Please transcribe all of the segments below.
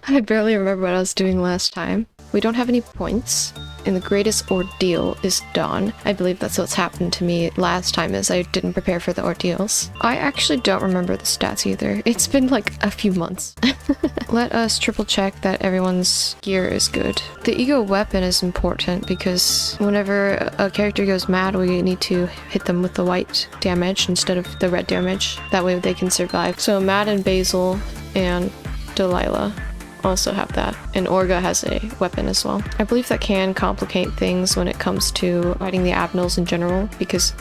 I barely remember what I was doing last time. We don't have any points, and the greatest ordeal is done. I believe that's what's happened to me last time, is I didn't prepare for the ordeals. I actually don't remember the stats either. It's been like a few months. Let us triple check that everyone's gear is good. The ego weapon is important because whenever a character goes mad, we need to hit them with the white damage instead of the red damage. That way they can survive. So Matt and Basil and Delilah also have that, and Orga has a weapon as well. I believe that can complicate things when it comes to fighting the Abnals in general, because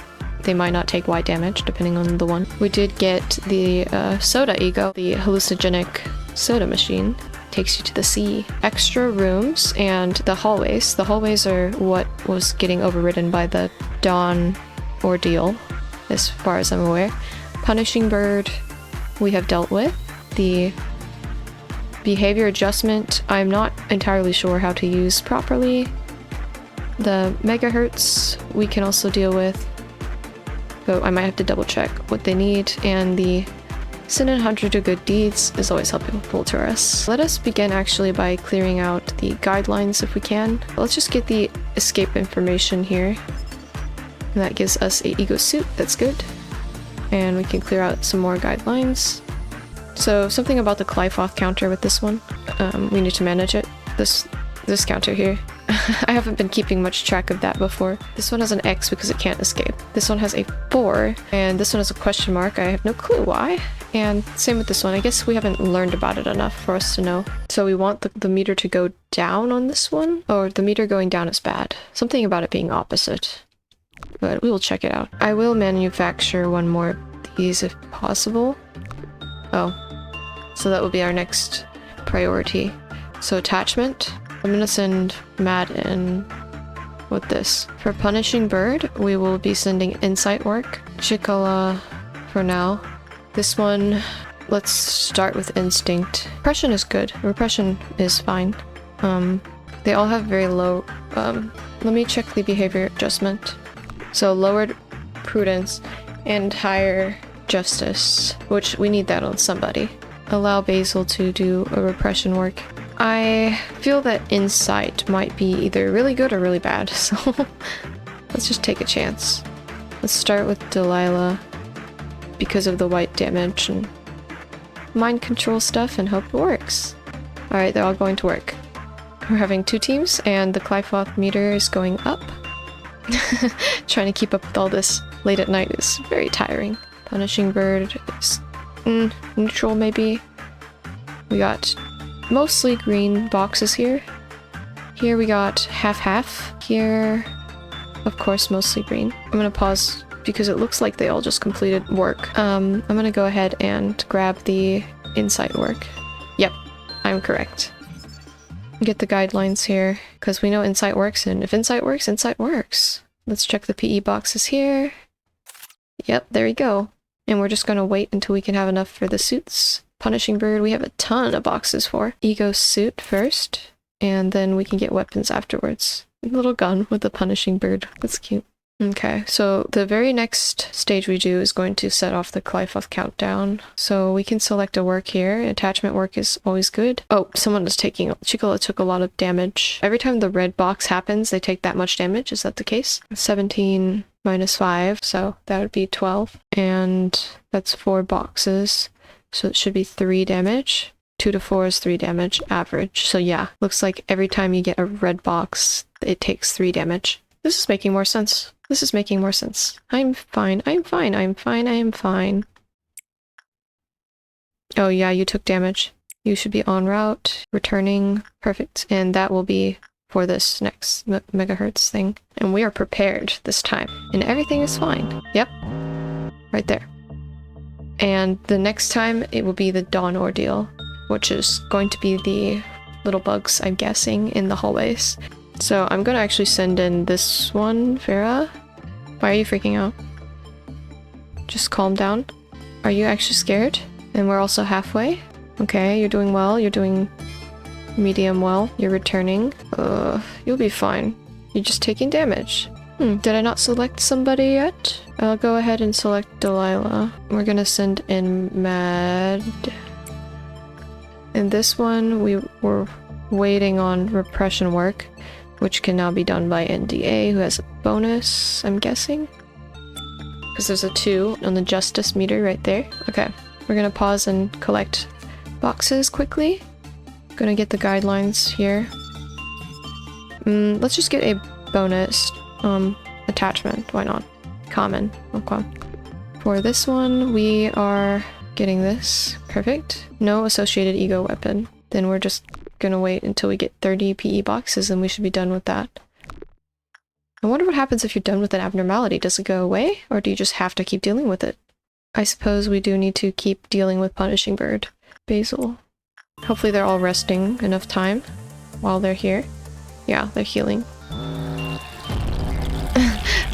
they might not take white damage depending on the one. We did get the soda ego, the hallucinogenic soda machine. Takes you to the sea. Extra rooms and the hallways. The hallways are what was getting overridden by the Dawn ordeal, as far as I'm aware. Punishing Bird we have dealt with. The behavior adjustment, I'm not entirely sure how to use properly. The megahertz we can also deal with, but I might have to double check what they need. And the send 100 to good deeds is always helpful to us. Let us begin actually by clearing out the guidelines if we can. Let's just get the escape information here. And that gives us a ego suit, that's good. And we can clear out some more guidelines. So something about the Clyfoth counter with this one. We need to manage it. This counter here. I haven't been keeping much track of that before. This one has an X because it can't escape. This one has a 4, and this one has a question mark. I have no clue why. And same with this one. I guess we haven't learned about it enough for us to know. So we want the meter to go down on this one, or the meter going down is bad. Something about it being opposite. But we will check it out. I will manufacture one more of these if possible. Oh, so that will be our next priority. So attachment, I'm gonna send Matt in with this. For Punishing Bird, we will be sending insight work. Chikala for now. This one, let's start with instinct. Repression is good. Repression is fine. They all have very low, let me check the behavior adjustment. So lowered prudence and higher justice, which we need that on somebody. Allow Basil to do a repression work. I feel that insight might be either really good or really bad, so let's just take a chance. Let's start with Delilah because of the white damage and mind control stuff and hope it works. Alright, they're all going to work. We're having 2 teams and the Clyfoth meter is going up. Trying to keep up with all this late at night is very tiring. Punishing Bird is neutral maybe. We got mostly green boxes here. Here we got half-half. Here, of course, mostly green. I'm gonna pause because it looks like they all just completed work. I'm gonna go ahead and grab the insight work. Yep, I'm correct. Get the guidelines here because we know insight works, and if insight works, insight works. Let's check the PE boxes here. Yep, there we go. And we're just gonna wait until we can have enough for the suits. Punishing Bird, we have a ton of boxes for. Ego suit first, and then we can get weapons afterwards. A little gun with the Punishing Bird. That's cute. Okay, so the very next stage we do is going to set off the Clyfoth countdown. So we can select a work here. Attachment work is always good. Oh, someone is taking... Chikola took a lot of damage. Every time the red box happens, they take that much damage. Is that the case? 17 minus 5, so that would be 12. And that's 4 boxes. So it should be 3 damage. 2 to 4 is 3 damage average. So yeah, looks like every time you get a red box, it takes 3 damage. This is making more sense. This is making more sense. I'm fine. I'm fine. I'm fine. I am fine. Oh yeah, you took damage. You should be en route. Returning. Perfect. And that will be for this next megahertz thing. And we are prepared this time. And everything is fine. Yep. Right there. And the next time it will be the Dawn Ordeal, which is going to be the little bugs, I'm guessing, in the hallways. So I'm gonna actually send in this one, Farah. Why are you freaking out? Just calm down. Are you actually scared? And we're also halfway. Okay, you're doing well. You're doing medium well. You're returning. You'll be fine. You're just taking damage. Did I not select somebody yet? I'll go ahead and select Delilah. We're gonna send in Mad. And this one, we were waiting on repression work, which can now be done by NDA, who has a bonus, I'm guessing. Because there's a 2 on the justice meter right there. Okay, we're gonna pause and collect boxes quickly. Gonna get the guidelines here. Let's just get a bonus attachment. Why not? Common. Okay. For this one, we are getting this. Perfect. No associated ego weapon. Then we're just gonna wait until we get 30 PE boxes and we should be done with that. I wonder what happens if you're done with an abnormality. Does it go away? Or do you just have to keep dealing with it? I suppose we do need to keep dealing with Punishing Bird. Basil. Hopefully they're all resting enough time while they're here. Yeah, they're healing.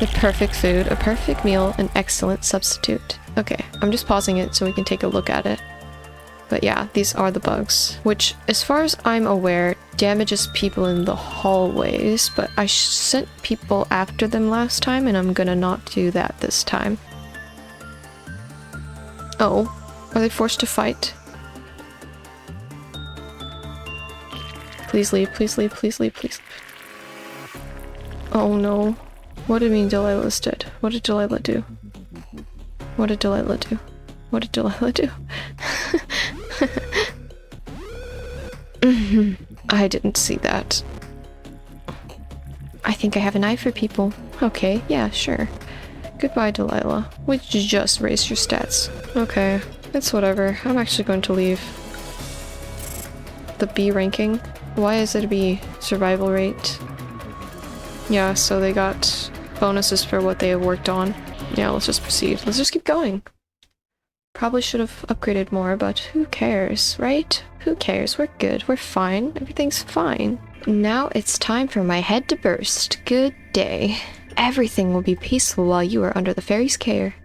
The perfect food, a perfect meal, an excellent substitute. Okay, I'm just pausing it so we can take a look at it. But yeah, these are the bugs, which, as far as I'm aware, damages people in the hallways, but I sent people after them last time, and I'm gonna not do that this time. Oh, are they forced to fight? Please leave, please leave, please leave, please leave. Oh no. What did Delilah did? What did Delilah do? What did Delilah do? What did Delilah do? I didn't see that. I think I have an eye for people. Okay, yeah, sure. Goodbye, Delilah. We just raised your stats. Okay, it's whatever. I'm actually going to leave. The B ranking. Why is it a B? Survival rate. Yeah, so they got bonuses for what they have worked on. Yeah, let's just proceed. Let's just keep going. Probably should have upgraded more, but who cares, right? Who cares? We're good. We're fine. Everything's fine. Now it's time for my head to burst. Good day. Everything will be peaceful while you are under the fairy's care.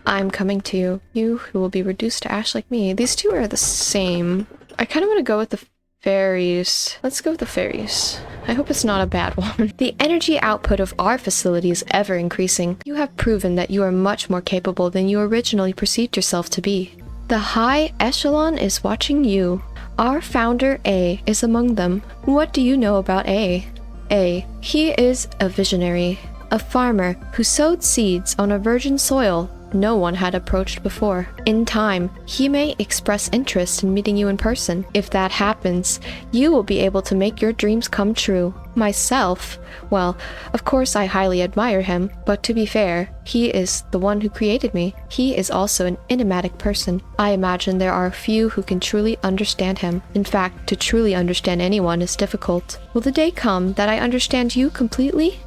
I'm coming to you. You who will be reduced to ash like me. These two are the same. I kind of want to go with the fairies. Let's go with the fairies. I hope it's not a bad one. The energy output of our facility is ever increasing. You have proven that you are much more capable than you originally perceived yourself to be. The high echelon is watching you. Our founder, A, is among them. What do you know about A? A. He is a visionary. A farmer who sowed seeds on a virgin soil no one had approached before. In time, he may express interest in meeting you in person. If that happens, you will be able to make your dreams come true. Myself, well, of course I highly admire him, but to be fair, he is the one who created me. He is also an enigmatic person. I imagine there are few who can truly understand him. In fact, to truly understand anyone is difficult. Will the day come that I understand you completely?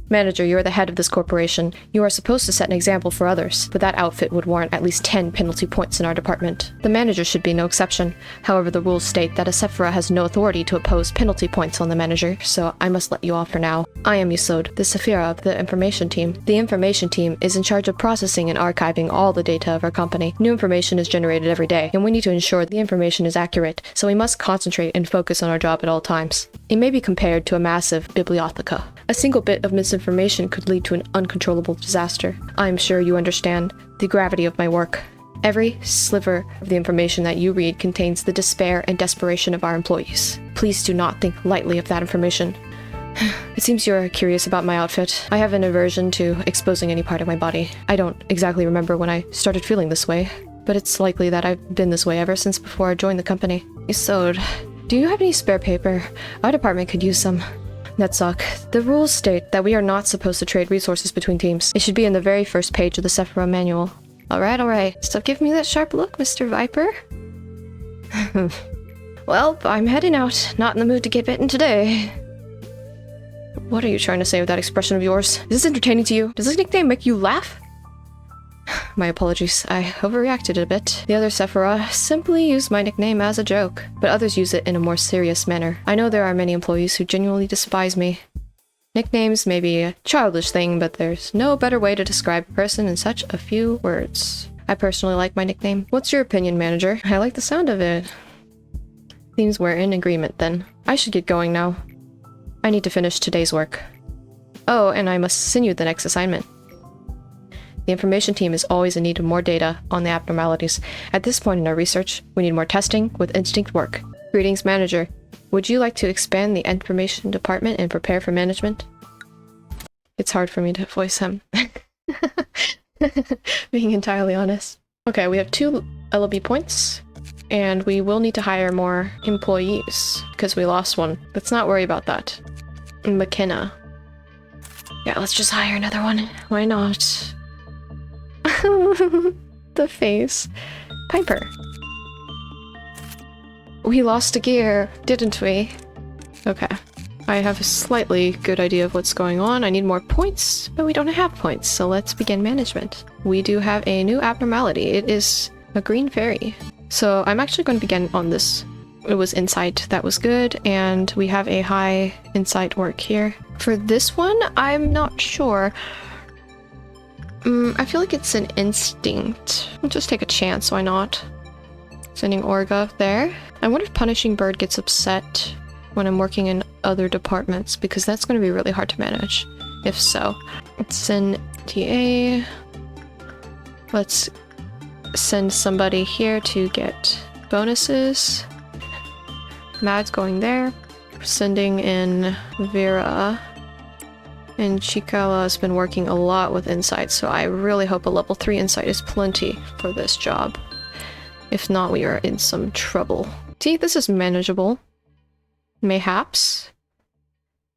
Manager, you are the head of this corporation. You are supposed to set an example for others, but that outfit would warrant at least 10 penalty points in our department. The manager should be no exception. However, the rules state that a Serapha has no authority to impose penalty points on the manager, so I must let you off for now. I am Yesod, the Serapha of the information team. The information team is in charge of processing and archiving all the data of our company. New information is generated every day, and we need to ensure the information is accurate, so we must concentrate and focus on our job at all times. It may be compared to a massive bibliotheca. A single bit of misinformation could lead to an uncontrollable disaster. I am sure you understand the gravity of my work. Every sliver of the information that you read contains the despair and desperation of our employees. Please do not think lightly of that information. It seems you're curious about my outfit. I have an aversion to exposing any part of my body. I don't exactly remember when I started feeling this way, but it's likely that I've been this way ever since before I joined the company. Yesod, do you have any spare paper? Our department could use some. Netsuck, the rules state that we are not supposed to trade resources between teams. It should be in the very first page of the Serapha manual. Alright. Stop giving me that sharp look, Mr. Viper. Well, I'm heading out. Not in the mood to get bitten today. What are you trying to say with that expression of yours? Is this entertaining to you? Does this nickname make you laugh? My apologies, I overreacted a bit. The other Serapha simply use my nickname as a joke, but others use it in a more serious manner. I know there are many employees who genuinely despise me. Nicknames may be a childish thing, but there's no better way to describe a person in such a few words. I personally like my nickname. What's your opinion, manager? I like the sound of it. Seems we're in agreement then. I should get going now. I need to finish today's work. Oh, and I must send you the next assignment. The information team is always in need of more data on the abnormalities. At this point in our research, we need more testing with instinct work. Greetings, manager. Would you like to expand the information department and prepare for management? It's hard for me to voice him. Being entirely honest. Okay, we have 2 LOB points. And we will need to hire more employees because we lost one. Let's not worry about that. McKenna. Yeah, let's just hire another one. Why not? The face. Piper. We lost a gear, didn't we? Okay. I have a slightly good idea of what's going on. I need more points, but we don't have points, so let's begin management. We do have a new abnormality. It is a green fairy. So I'm actually going to begin on this. It was insight, that was good, and we have a high insight work here. For this one, I'm not sure. I feel like it's an instinct. I'll just take a chance, why not? Sending Orga there. I wonder if Punishing Bird gets upset when I'm working in other departments, because that's going to be really hard to manage. If so. Let's send TA. Let's send somebody here to get bonuses. Mad's going there. We're sending in Vera. And Chikala has been working a lot with insight, so I really hope a level 3 insight is plenty for this job. If not, we are in some trouble. See, this is manageable. Mayhaps.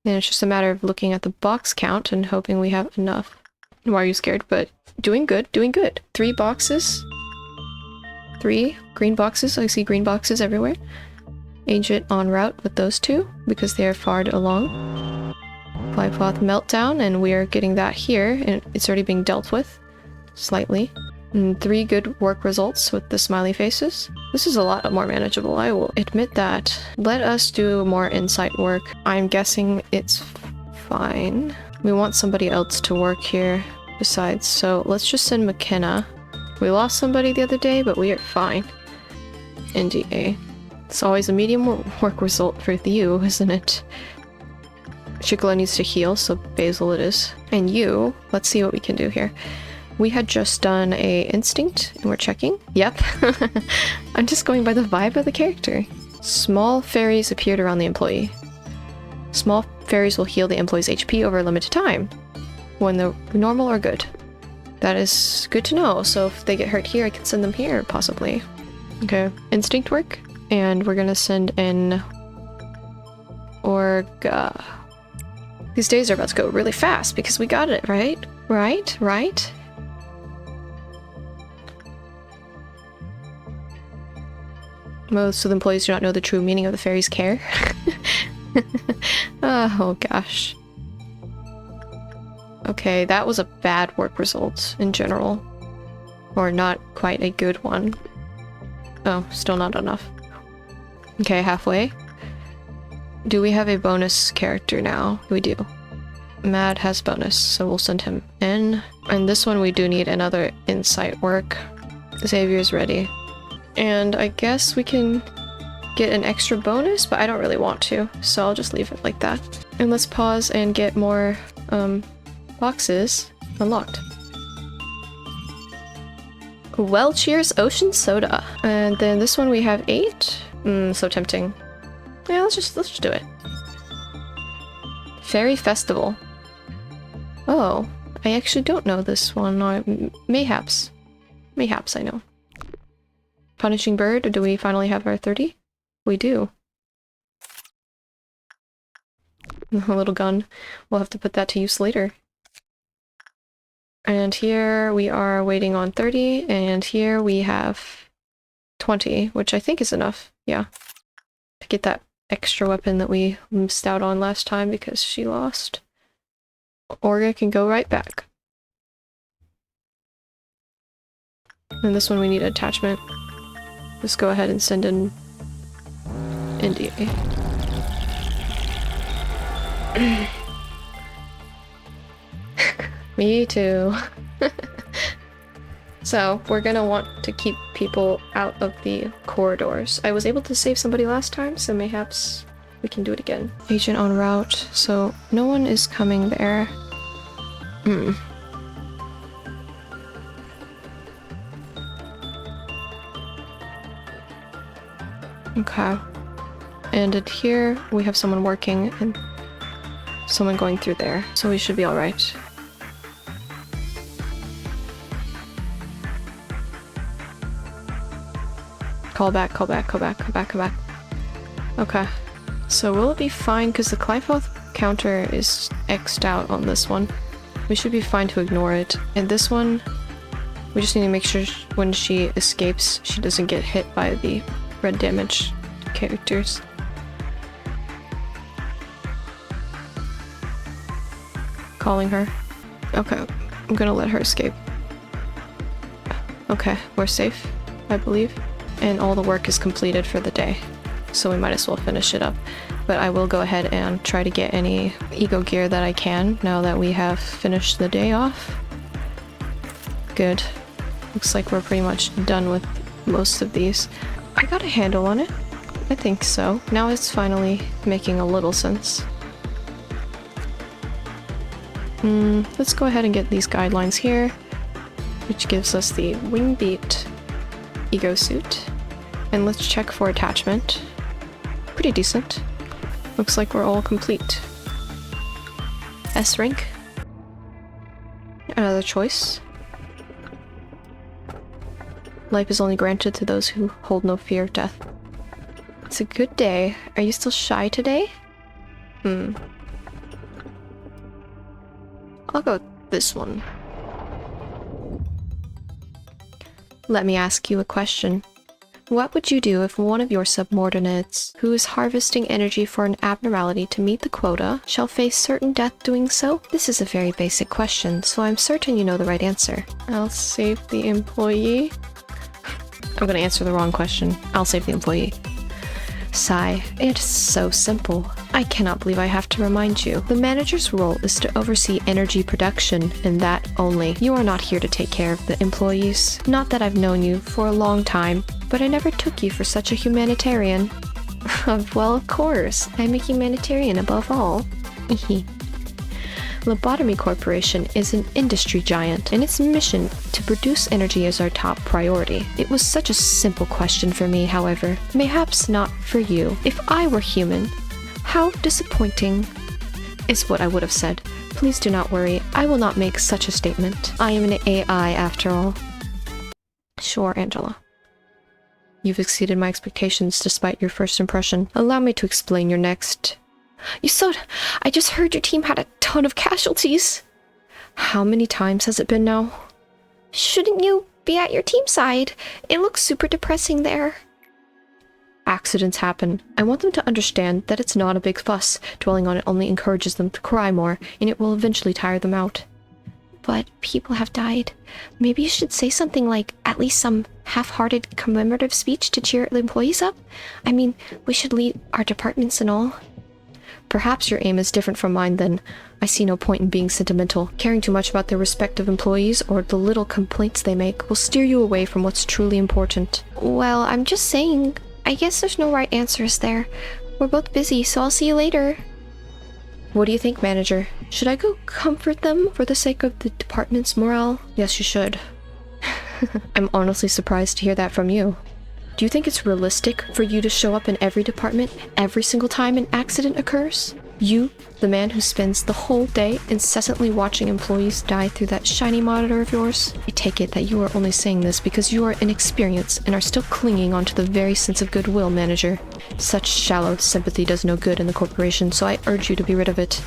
And it's just a matter of looking at the box count and hoping we have enough. Why are you scared? But doing good, doing good. 3 boxes. 3 green boxes. I see green boxes everywhere. Agent en route with those 2 because they are far along. Flycloth meltdown, and we are getting that here, and it's already being dealt with slightly. And 3 good work results with the smiley faces. This is a lot more manageable, I will admit that. Let us do more insight work. I'm guessing it's fine. We want somebody else to work here besides, so let's just send McKenna. We lost somebody the other day, but we are fine. NDA. It's always a medium work result for you, isn't it? Chikala needs to heal, so Basil it is. And you, let's see what we can do here. We had just done a instinct, and we're checking. Yep. I'm just going by the vibe of the character. Small fairies appeared around the employee. Small fairies will heal the employee's HP over a limited time, when they're normal or good. That is good to know, so if they get hurt here, I can send them here, possibly. Okay, instinct work, and we're gonna send in Orga. These days are about to go really fast because we got it, right? Right? Most of the employees do not know the true meaning of the fairy's care. Oh gosh. Okay, that was a bad work result in general. Or not quite a good one. Oh, still not enough. Okay, halfway. Do we have a bonus character now? We do. Mad has bonus, so we'll send him in. And this one we do need another insight work. Xavier's ready. And I guess we can get an extra bonus, but I don't really want to, so I'll just leave it like that. And let's pause and get more boxes unlocked. Well, cheers, Ocean Soda. And then this one we have 8. So tempting. Yeah, let's just do it. Fairy Festival. Oh, I actually don't know this one. Mayhaps. Mayhaps I know. Punishing Bird, do we finally have our 30? We do. A little gun. We'll have to put that to use later. And here we are waiting on 30, and here we have 20, which I think is enough, yeah. To get that extra weapon that we missed out on last time because she lost. Orga can go right back. And this one we need attachment. Just go ahead and send in India. Me too. So, we're gonna want to keep people out of the corridors. I was able to save somebody last time, so mayhaps we can do it again. Agent en route, so no one is coming there. Okay. And in here, we have someone working and someone going through there. So we should be alright. Call back, call back, call back, call back, call back. Okay. So will it be fine? Because the life health counter is X'd out on this one. We should be fine to ignore it. And this one, we just need to make sure when she escapes, she doesn't get hit by the red damage characters. Calling her. Okay, I'm gonna let her escape. Okay, we're safe, I believe. And all the work is completed for the day. So we might as well finish it up. But I will go ahead and try to get any ego gear that I can now that we have finished the day off. Good. Looks like we're pretty much done with most of these. I got a handle on it. I think so. Now it's finally making a little sense. Let's go ahead and get these guidelines here, which gives us the wing beat ego suit. And let's check for attachment. Pretty decent. Looks like we're all complete. S rank. Another choice. Life is only granted to those who hold no fear of death. It's a good day. Are you still shy today? I'll go with this one. Let me ask you a question. What would you do if one of your subordinates, who is harvesting energy for an abnormality to meet the quota, shall face certain death doing so? This is a very basic question, so I'm certain you know the right answer. I'll save the employee. I'm gonna answer the wrong question. I'll save the employee. Sigh. It's so simple. I cannot believe I have to remind you. The manager's role is to oversee energy production, and that only. You are not here to take care of the employees. Not that I've known you for a long time, but I never took you for such a humanitarian. Well, of course. I'm a humanitarian above all. Lobotomy Corporation is an industry giant, and its mission to produce energy is our top priority. It was such a simple question for me, however. Mayhaps not for you. If I were human, how disappointing is what I would have said. Please do not worry. I will not make such a statement. I am an AI after all. Sure, Angela. You've exceeded my expectations despite your first impression. Allow me to explain your next... Yesod, I just heard your team had a ton of casualties. How many times has it been now? Shouldn't you be at your team side? It looks super depressing there. Accidents happen. I want them to understand that it's not a big fuss. Dwelling on it only encourages them to cry more, and it will eventually tire them out. But people have died. Maybe you should say something like at least some half-hearted commemorative speech to cheer the employees up. I mean, we should lead our departments and all. Perhaps your aim is different from mine then. I see no point in being sentimental. Caring too much about their respective employees or the little complaints they make will steer you away from what's truly important. Well, I'm just saying, I guess there's no right answers there. We're both busy, so I'll see you later. What do you think, manager? Should I go comfort them for the sake of the department's morale? Yes, you should. I'm honestly surprised to hear that from you. Do you think it's realistic for you to show up in every department every single time an accident occurs? You, the man who spends the whole day incessantly watching employees die through that shiny monitor of yours? I take it that you are only saying this because you are inexperienced and are still clinging onto the very sense of goodwill, manager. Such shallow sympathy does no good in the corporation, so I urge you to be rid of it.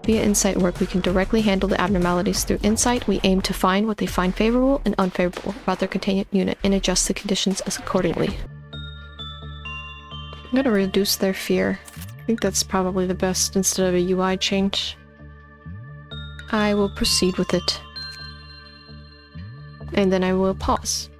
Via insight work, we can directly handle the abnormalities. Through insight, we aim to find what they find favorable and unfavorable about their containment unit and adjust the conditions as accordingly. I'm gonna reduce their fear. I think that's probably the best instead of a UI change. I will proceed with it. And then I will pause.